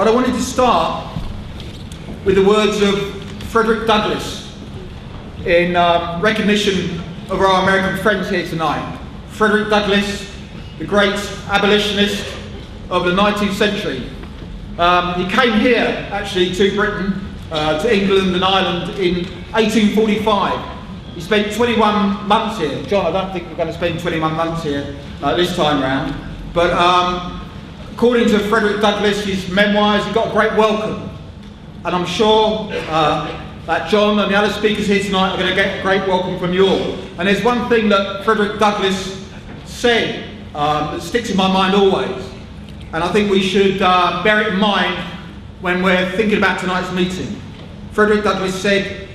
But I wanted to start with the words of Frederick Douglass in recognition of our American friends here tonight. Frederick Douglass, the great abolitionist of the 19th century. He came here, actually, to Britain, to England and Ireland in 1845. He spent 21 months here. John, I don't think we're going to spend 21 months here this time round. But according to Frederick Douglass, his memoirs, he got a great welcome. And I'm sure that John and the other speakers here tonight are going to get a great welcome from you all. And there's one thing that Frederick Douglass said that sticks in my mind always. And I think we should bear it in mind when we're thinking about tonight's meeting. Frederick Douglass said,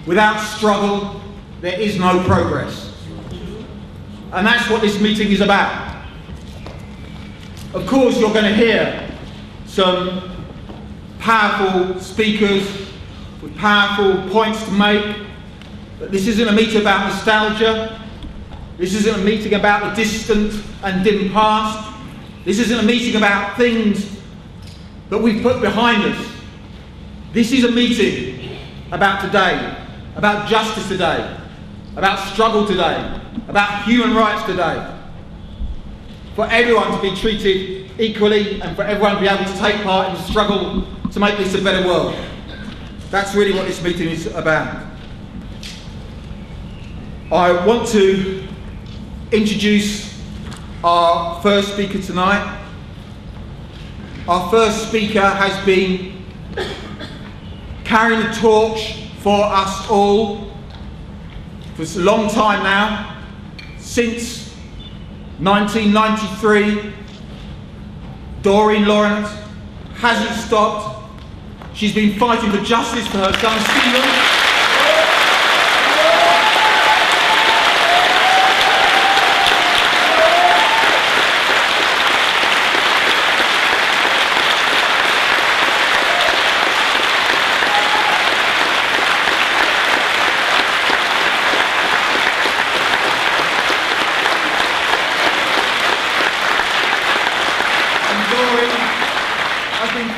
"Without struggle, there is no progress." And that's what this meeting is about. Of course, you're going to hear some powerful speakers with powerful points to make, but this isn't a meeting about nostalgia. This isn't a meeting about the distant and dim past. This isn't a meeting about things that we've put behind us. This is a meeting about today, about justice today, about struggle today, about human rights today. For everyone to be treated equally and for everyone to be able to take part in the struggle to make this a better world. That's really what this meeting is about. I want to introduce our first speaker tonight. Our first speaker has been carrying the torch for us all for a long time now, since 1993. Doreen Lawrence hasn't stopped. She's been fighting for justice for her son Stephen.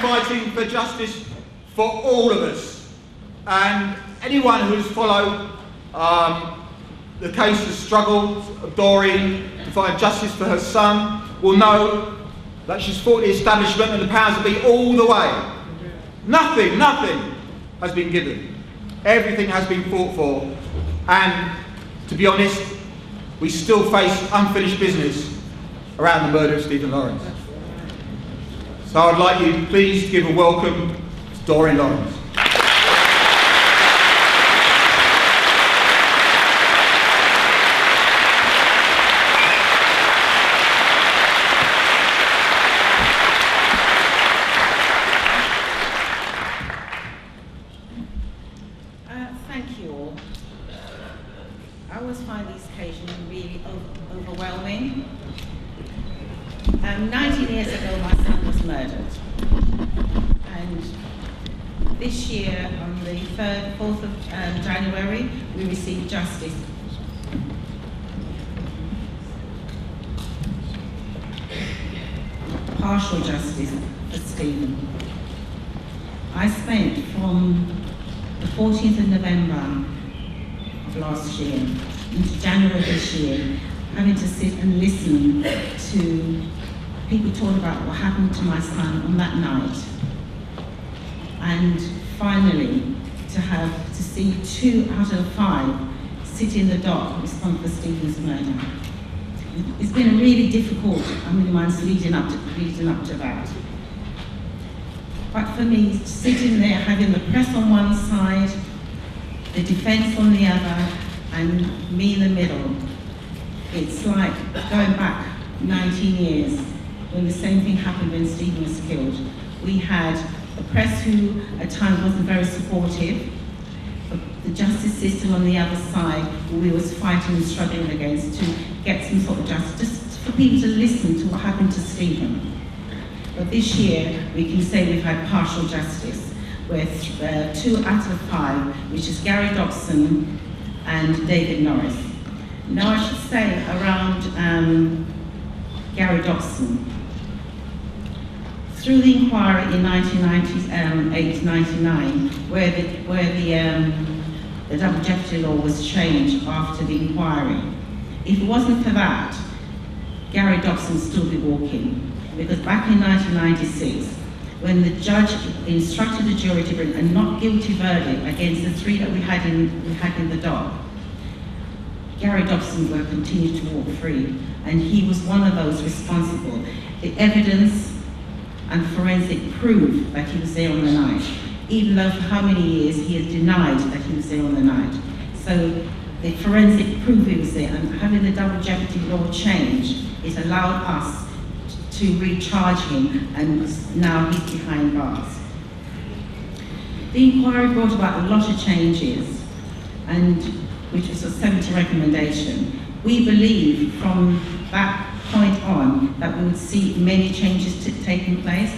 Fighting for justice for all of us, and anyone who's followed the case of the struggle of Doreen to find justice for her son will know that she's fought the establishment and the powers that be all the way. Nothing has been given. Everything has been fought for, and to be honest, we still face unfinished business around the murder of Stephen Lawrence. So I'd like you please to give a welcome to Doreen Lawrence. Thank you all. I always find these occasions really overwhelming. 19 years ago, my son was murdered, and this year, on the 4th of January, we received justice. Partial justice for Stephen. I spent from the 14th of November of last year into January this year having to sit and listen to people talk about what happened to my son on that night, and finally to see 2 out of 5 sit in the dock respond for Stephen's murder. It's been really difficult, months leading up to that. But for me, sitting there having the press on one side, the defence on the other, and me in the middle, it's like going back 19 years. When the same thing happened when Stephen was killed. We had a press who at times wasn't very supportive, the justice system on the other side who we was fighting and struggling against to get some sort of justice, just for people to listen to what happened to Stephen. But this year we can say we've had partial justice, where 2 out of 5, which is Gary Dobson and David Norris. Now I should say around Gary Dobson, Through the inquiry in 1998-99, where the double jeopardy law was changed after the inquiry, if it wasn't for that, Gary Dobson would still be walking. Because back in 1996, when the judge instructed the jury to bring a not guilty verdict against the 3 that we had in the dock, Gary Dobson will continue to walk free, and he was one of those responsible. The evidence and forensic proof that he was there on the night, even though for how many years he has denied that he was there on the night. So the forensic proof he was there, and having the double jeopardy law changed, it allowed us to recharge him, and now he's behind bars. The inquiry brought about a lot of changes, and which was a 70 recommendation. We believe from that point on that we would see many changes taking place.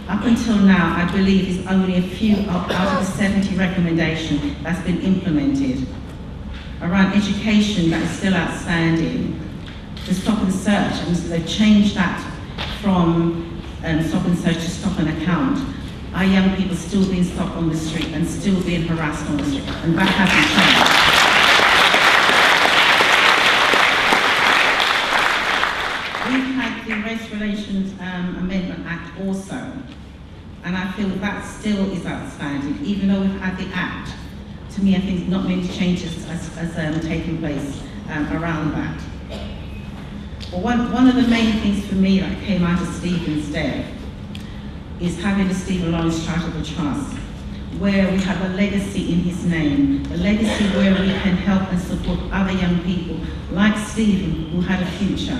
Up until now, I believe it's only a few out of the 70 recommendations that's been implemented. Around education, that is still outstanding. The stop and search, and so they've changed that from stop and search to stop and account. Our young people still being stopped on the street and still being harassed on the street, and that hasn't changed. We've had the Race Relations Amendment Act also, and I feel that still is outstanding, even though we've had the Act. To me, I think not many changes has taken place around that. But one of the main things for me that came out of Stephen's death is having the Stephen Lawrence Charitable Trust, where we have a legacy in his name, a legacy where we can help and support other young people like Stephen who had a future.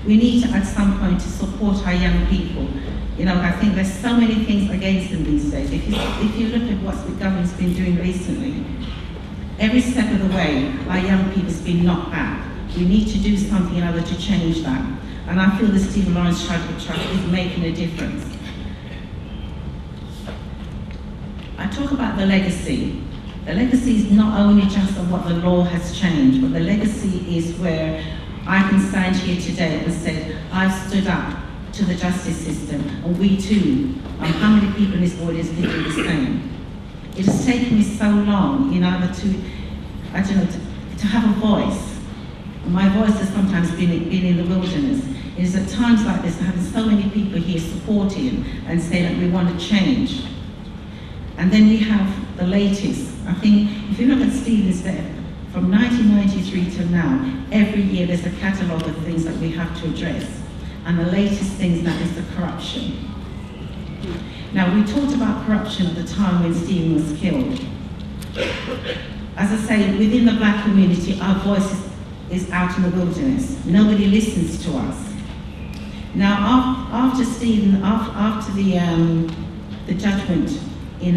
We need to, at some point, to support our young people. You know, I think there's so many things against them these days. If you look at what the government's been doing recently, every step of the way, our young people's been knocked back. We need to do something in order to change that. And I feel the Stephen Lawrence Charitable Trust is making a difference. I talk about the legacy. The legacy is not only just of what the law has changed, but the legacy is where I can stand here today and say, I've stood up to the justice system, and we too, how many people in this audience can do the same? It has taken me so long in order to, I don't know, to have a voice. My voice has sometimes been in the wilderness. It is at times like this, having so many people here supporting and saying that we want to change. And then we have the latest. I think if you look at Stephen's death, from 1993 till now, every year there's a catalogue of things that we have to address. And the latest things now is the corruption. Now, we talked about corruption at the time when Stephen was killed. As I say, within the black community, our voice is out in the wilderness. Nobody listens to us. Now, after Stephen, after the judgment in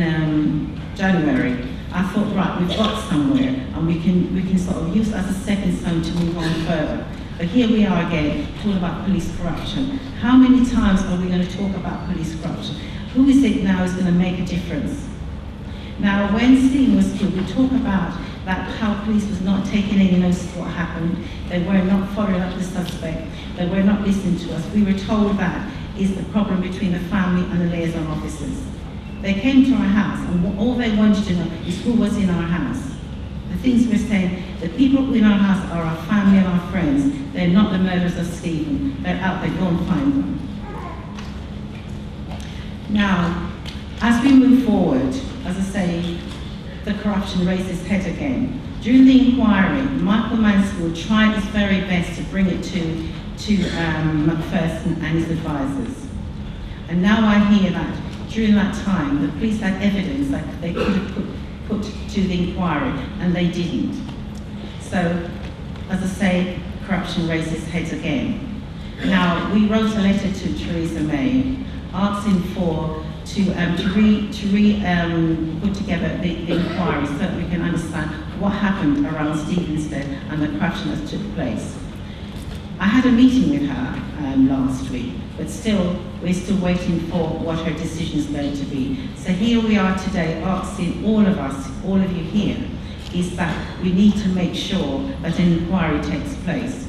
January, I thought, right, we've got somewhere, and we can sort of use it as a stepping stone to move on further. But here we are again, talking about police corruption. How many times are we going to talk about police corruption? Who is it now is going to make a difference? Now, when Stephen was killed, we talk about that how police was not taking any notice of what happened. They were not following up the suspect. They were not listening to us. We were told that is the problem between the family and the liaison officers. They came to our house, and all they wanted to know is who was in our house. The things we're saying, the people in our house are our family and our friends. They're not the murderers of Stephen. They're out there, go and find them. Now, as we move forward, as I say, the corruption raised its head again. During the inquiry, Michael Mansfield tried his very best to bring it to Macpherson and his advisors. And now I hear that during that time, the police had evidence that they could have put to the inquiry, and they didn't. So, as I say, corruption raised its head again. Now, we wrote a letter to Theresa May asking to put together the inquiry so that we can understand what happened around Stephen's death and the corruption that took place. I had a meeting with her last week, but still, we're still waiting for what her decision is going to be. So here we are today asking all of us, all of you here, is that we need to make sure that an inquiry takes place.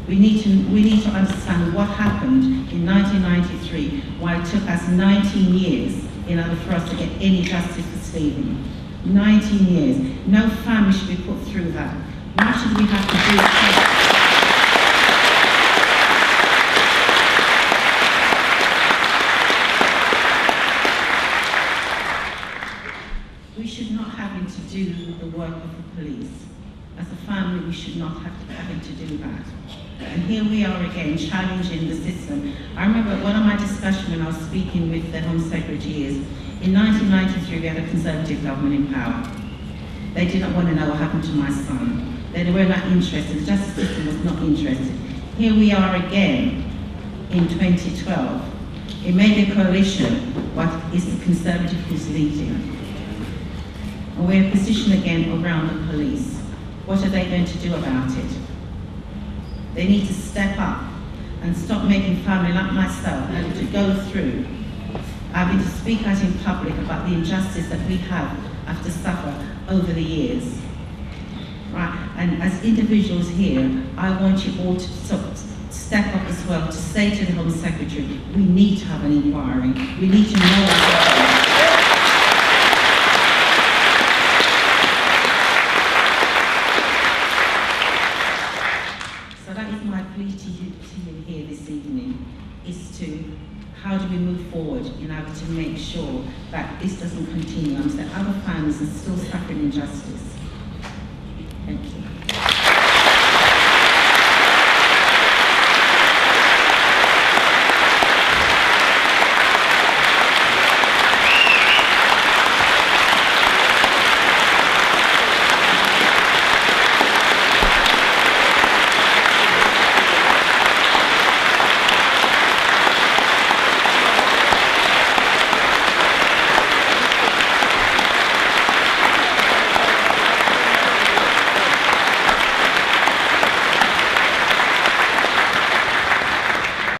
We need to understand what happened in 1993, why it took us 19 years in order for us to get any justice for Stephen. 19 years. No family should be put through that. Why should we have to do it? We should not having to do the work of the police. As a family, we should not have to having to do that. And here we are again, challenging the system. I remember one of my discussions when I was speaking with the Home Secretary is, in 1993 we had a Conservative government in power. They did not want to know what happened to my son. They were not interested, the justice system was not interested. Here we are again in 2012. It may be a coalition, but it's the Conservative who's leading. And we're in a position again around the police. What are they going to do about it? They need to step up and stop making family like myself and to go through having to speak out in public about the injustice that we have to suffer over the years. Right? And as individuals here, I want you all to step up as well to say to the Home Secretary, we need to have an inquiry. We need to know what's happening. To you here this evening is to how do we move forward in order to make sure that this doesn't continue and that other families are still suffering injustice. Thank you.